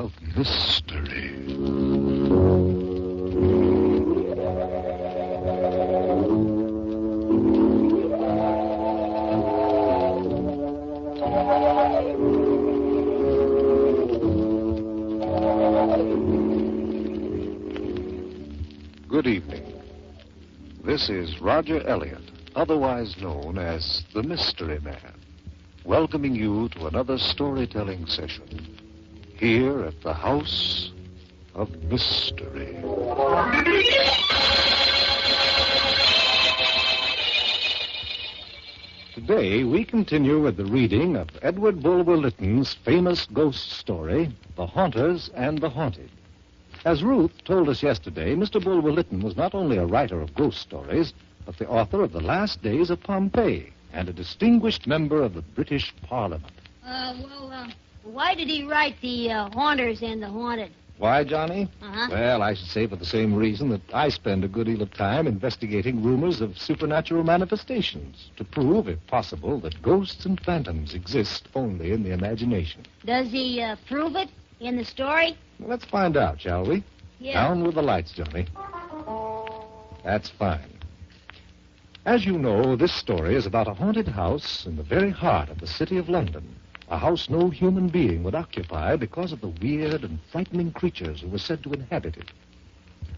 of mystery. Good evening. This is Roger Elliott, otherwise known as the Mystery Man, welcoming you to another storytelling session here at the House of Mystery. Today, we continue with the reading of Edward Bulwer Lytton's famous ghost story, The Haunters and the Haunted. As Ruth told us yesterday, Mr. Bulwer Lytton was not only a writer of ghost stories, but the author of The Last Days of Pompeii and a distinguished member of the British Parliament. Why did he write The Haunters and the Haunted? Why, Johnny? Well, I should say for the same reason that I spend a good deal of time investigating rumors of supernatural manifestations to prove, if possible, that ghosts and phantoms exist only in the imagination. Does he prove it in the story? Well, let's find out, shall we? Yeah. Down with the lights, Johnny. That's fine. As you know, this story is about a haunted house in the very heart of the city of London. A house no human being would occupy because of the weird and frightening creatures who were said to inhabit it.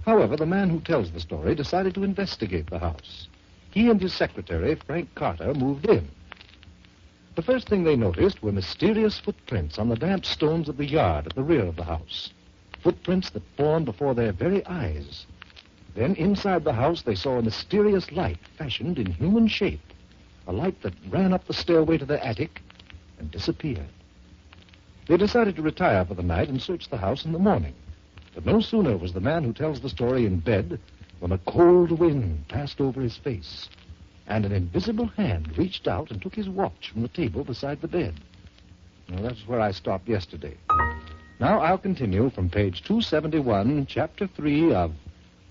However, the man who tells the story decided to investigate the house. He and his secretary, Frank Carter, moved in. The first thing they noticed were mysterious footprints on the damp stones of the yard at the rear of the house. Footprints that formed before their very eyes. Then inside the house they saw a mysterious light fashioned in human shape. A light that ran up the stairway to the attic and disappeared. They decided to retire for the night and search the house in the morning. But no sooner was the man who tells the story in bed when a cold wind passed over his face, and an invisible hand reached out and took his watch from the table beside the bed. Well, that's where I stopped yesterday. Now I'll continue from page 271, chapter 3 of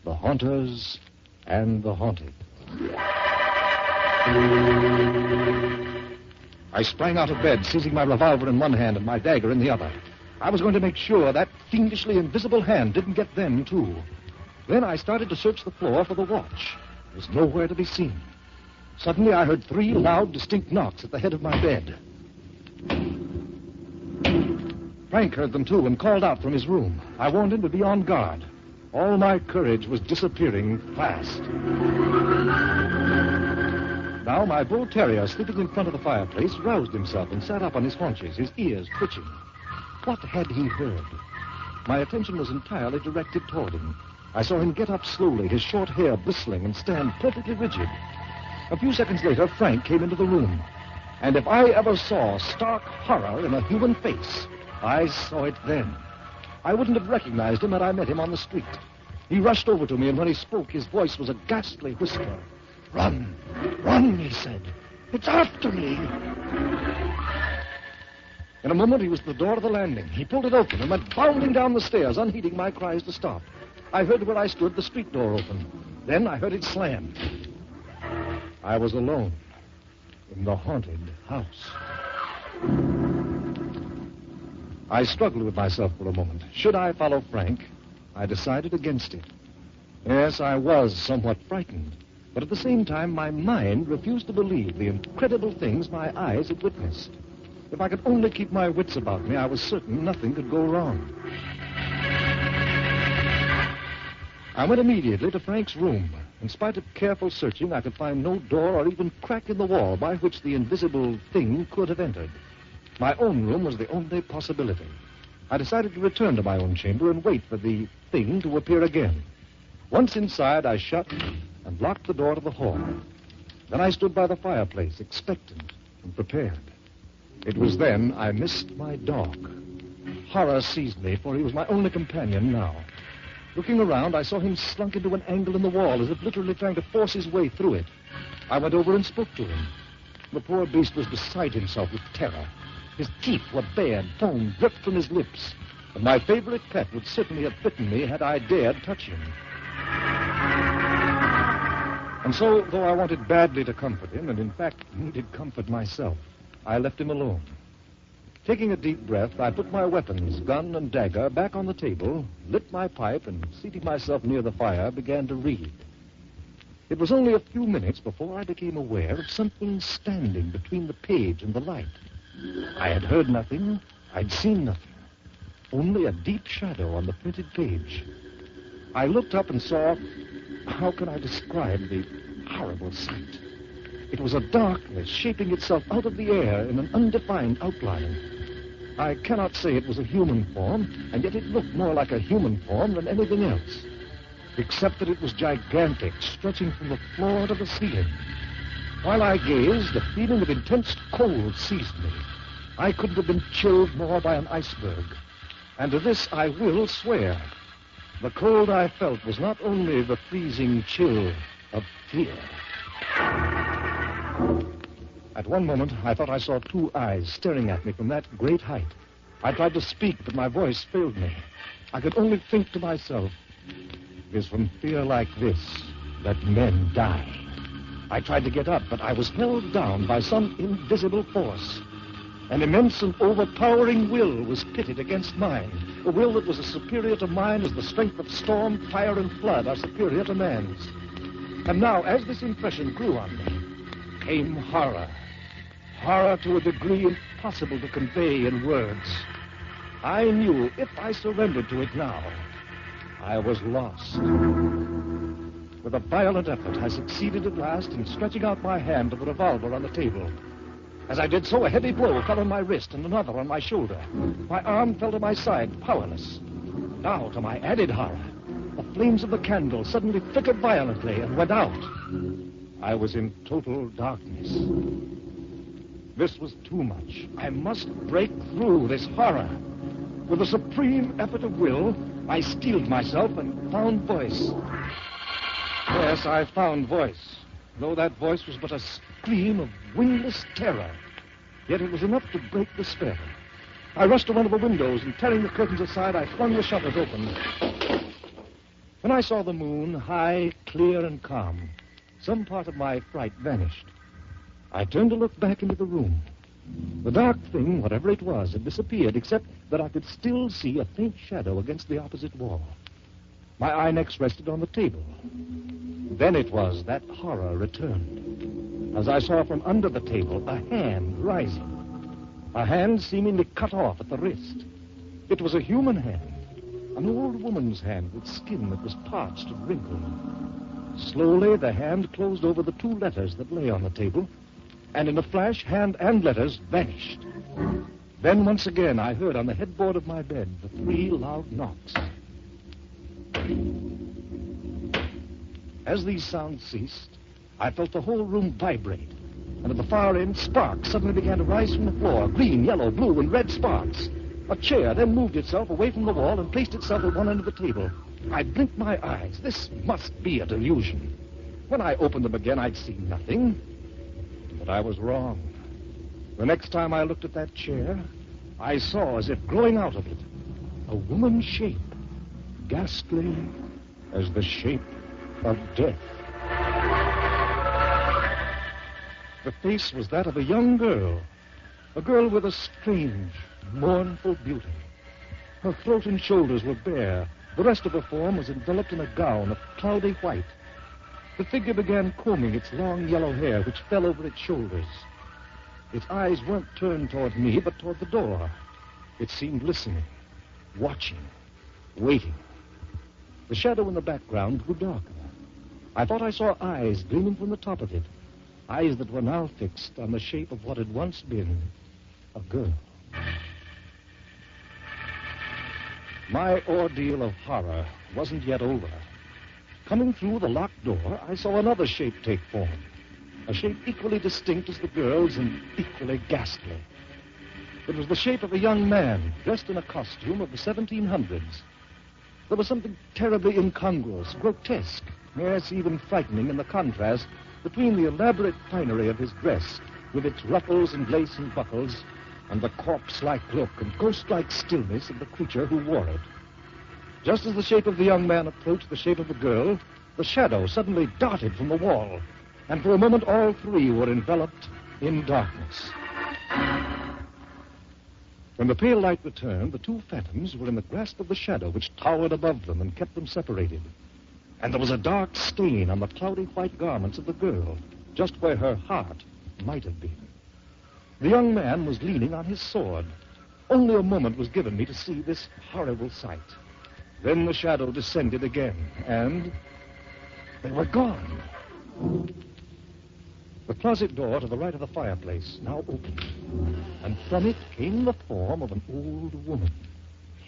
The Haunters and the Haunted. I sprang out of bed, seizing my revolver in one hand and my dagger in the other. I was going to make sure that fiendishly invisible hand didn't get them, too. Then I started to search the floor for the watch. It was nowhere to be seen. Suddenly, I heard 3 loud, distinct knocks at the head of my bed. Frank heard them, too, and called out from his room. I warned him to be on guard. All my courage was disappearing fast. Now, my bull terrier, sleeping in front of the fireplace, roused himself and sat up on his haunches, his ears twitching. What had he heard? My attention was entirely directed toward him. I saw him get up slowly, his short hair bristling, and stand perfectly rigid. A few seconds later, Frank came into the room. And if I ever saw stark horror in a human face, I saw it then. I wouldn't have recognized him had I met him on the street. He rushed over to me, and when he spoke, his voice was a ghastly whisper. "Run! Run!" he said. "It's after me!" In a moment, he was at the door of the landing. He pulled it open and went bounding down the stairs, unheeding my cries to stop. I heard where I stood the street door open. Then I heard it slam. I was alone in the haunted house. I struggled with myself for a moment. Should I follow Frank? I decided against it. Yes, I was somewhat frightened. But at the same time, my mind refused to believe the incredible things my eyes had witnessed. If I could only keep my wits about me, I was certain nothing could go wrong. I went immediately to Frank's room. In spite of careful searching, I could find no door or even crack in the wall by which the invisible thing could have entered. My own room was the only possibility. I decided to return to my own chamber and wait for the thing to appear again. Once inside, I shut and locked the door to the hall. Then I stood by the fireplace, expectant and prepared. It was then I missed my dog. Horror seized me, for he was my only companion now. Looking around, I saw him slunk into an angle in the wall, as if literally trying to force his way through it. I went over and spoke to him. The poor beast was beside himself with terror. His teeth were bared, foam dripped from his lips. And my favorite pet would certainly have bitten me had I dared touch him. And so, though I wanted badly to comfort him, and in fact needed comfort myself, I left him alone. Taking a deep breath, I put my weapons, gun and dagger, back on the table, lit my pipe, and seating myself near the fire, began to read. It was only a few minutes before I became aware of something standing between the page and the light. I had heard nothing. I'd seen nothing. Only a deep shadow on the printed page. I looked up and saw... How can I describe the horrible sight? It was a darkness shaping itself out of the air in an undefined outline. I cannot say it was a human form, and yet it looked more like a human form than anything else, except that it was gigantic, stretching from the floor to the ceiling. While I gazed, a feeling of intense cold seized me. I couldn't have been chilled more by an iceberg. And to this I will swear. The cold I felt was not only the freezing chill of fear. At one moment, I thought I saw two eyes staring at me from that great height. I tried to speak, but my voice failed me. I could only think to myself, it is from fear like this that men die. I tried to get up, but I was held down by some invisible force. An immense and overpowering will was pitted against mine, a will that was as superior to mine as the strength of storm, fire, and flood are superior to man's. And now, as this impression grew on me, came horror. Horror to a degree impossible to convey in words. I knew if I surrendered to it now, I was lost. With a violent effort, I succeeded at last in stretching out my hand to the revolver on the table. As I did so, a heavy blow fell on my wrist and another on my shoulder. My arm fell to my side, powerless. Now, to my added horror, the flames of the candle suddenly flickered violently and went out. I was in total darkness. This was too much. I must break through this horror. With a supreme effort of will, I steeled myself and found voice. Yes, I found voice, though that voice was but a scream of wingless terror. Yet it was enough to break the spell. I rushed to one of the windows, and tearing the curtains aside, I flung the shutters open. When I saw the moon, high, clear, and calm, some part of my fright vanished. I turned to look back into the room. The dark thing, whatever it was, had disappeared, except that I could still see a faint shadow against the opposite wall. My eye next rested on the table. Then it was that horror returned, as I saw from under the table a hand rising, a hand seemingly cut off at the wrist. It was a human hand, an old woman's hand with skin that was parched and wrinkled. Slowly, the hand closed over the two letters that lay on the table, and in a flash, hand and letters vanished. Then, once again, I heard on the headboard of my bed the 3 loud knocks. As these sounds ceased, I felt the whole room vibrate, and at the far end, sparks suddenly began to rise from the floor, green, yellow, blue, and red sparks. A chair then moved itself away from the wall and placed itself at one end of the table. I blinked my eyes. This must be a delusion. When I opened them again, I'd see nothing. But I was wrong. The next time I looked at that chair, I saw, as if growing out of it, a woman's shape, ghastly as the shape of death. The face was that of a young girl, a girl with a strange, mournful beauty. Her throat and shoulders were bare. The rest of her form was enveloped in a gown of cloudy white. The figure began combing its long yellow hair, which fell over its shoulders. Its eyes weren't turned toward me, but toward the door. It seemed listening, watching, waiting. The shadow in the background grew darker. I thought I saw eyes gleaming from the top of it, eyes that were now fixed on the shape of what had once been a girl. My ordeal of horror wasn't yet over. Coming through the locked door, I saw another shape take form, a shape equally distinct as the girl's and equally ghastly. It was the shape of a young man, dressed in a costume of the 1700s. There was something terribly incongruous, grotesque, yes, even frightening in the contrast between the elaborate finery of his dress, with its ruffles and lace and buckles, and the corpse-like look and ghost-like stillness of the creature who wore it. Just as the shape of the young man approached the shape of the girl, the shadow suddenly darted from the wall, and for a moment all 3 were enveloped in darkness. When the pale light returned, the two phantoms were in the grasp of the shadow which towered above them and kept them separated. And there was a dark stain on the cloudy white garments of the girl, just where her heart might have been. The young man was leaning on his sword. Only a moment was given me to see this horrible sight. Then the shadow descended again, and they were gone. The closet door to the right of the fireplace now opened, and from it came the form of an old woman.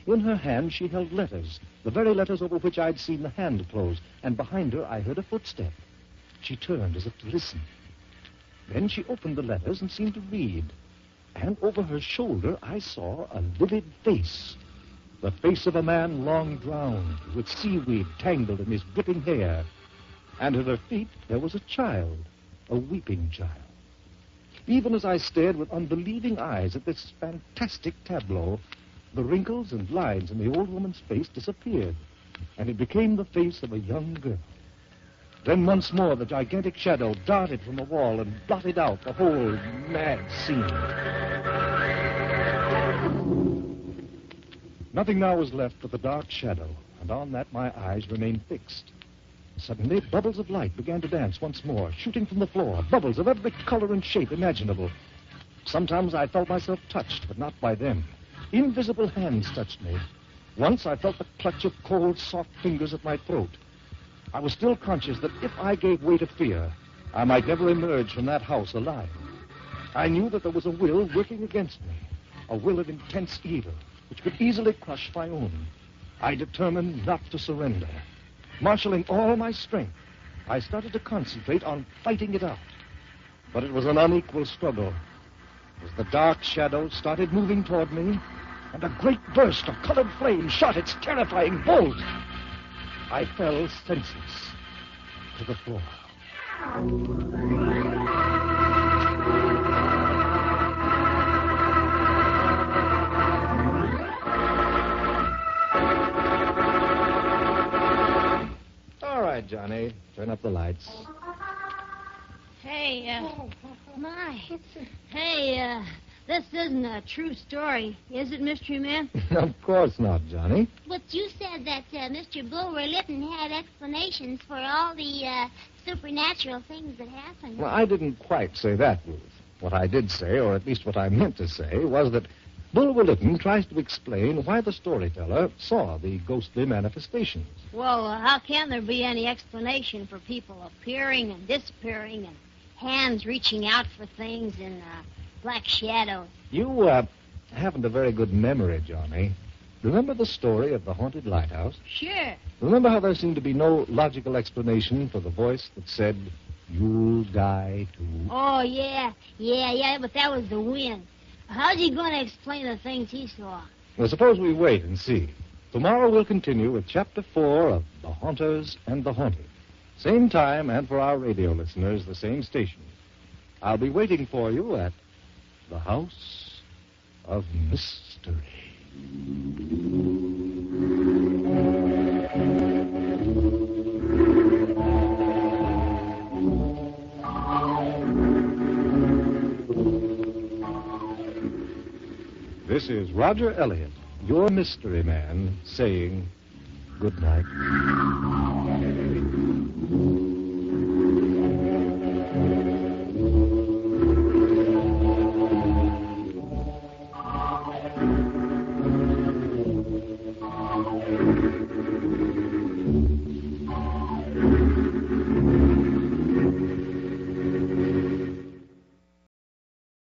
In her hand she held letters, the very letters over which I'd seen the hand close, and behind her I heard a footstep. She turned as if to listen. Then she opened the letters and seemed to read, and over her shoulder I saw a livid face, the face of a man long drowned, with seaweed tangled in his dripping hair, and at her feet there was a child, a weeping child. Even as I stared with unbelieving eyes at this fantastic tableau, the wrinkles and lines in the old woman's face disappeared, and it became the face of a young girl. Then once more the gigantic shadow darted from the wall and blotted out the whole mad scene. Nothing now was left but the dark shadow, and on that my eyes remained fixed. Suddenly, bubbles of light began to dance once more, shooting from the floor, bubbles of every color and shape imaginable. Sometimes I felt myself touched, but not by them. Invisible hands touched me. Once I felt the clutch of cold, soft fingers at my throat. I was still conscious that if I gave way to fear, I might never emerge from that house alive. I knew that there was a will working against me, a will of intense evil, which could easily crush my own. I determined not to surrender. Marshaling all my strength, I started to concentrate on fighting it out. But it was an unequal struggle. As the dark shadow started moving toward me, and a great burst of colored flame shot its terrifying bolt, I fell senseless to the floor. All right, Johnny, turn up the lights. Hey, this isn't a true story, is it, Mystery Man? Of course not, Johnny. But you said that Mr. Bulwer Lytton had explanations for all the supernatural things that happened. Well, I didn't quite say that, Ruth. What I did say, or at least what I meant to say, was that Bulwer Lytton tries to explain why the storyteller saw the ghostly manifestations. Well, how can there be any explanation for people appearing and disappearing and hands reaching out for things in black shadows? You haven't a very good memory, Johnny. Remember the story of the haunted lighthouse? Sure. Remember how there seemed to be no logical explanation for the voice that said, "You'll die too"? Oh, yeah, but that was the wind. How's he going to explain the things he saw? Well, suppose we wait and see. Tomorrow we'll continue with Chapter 4 of The Haunters and the Haunted. Same time, and for our radio listeners, the same station. I'll be waiting for you at the House of Mystery. This is Roger Elliott, your mystery man, saying good night.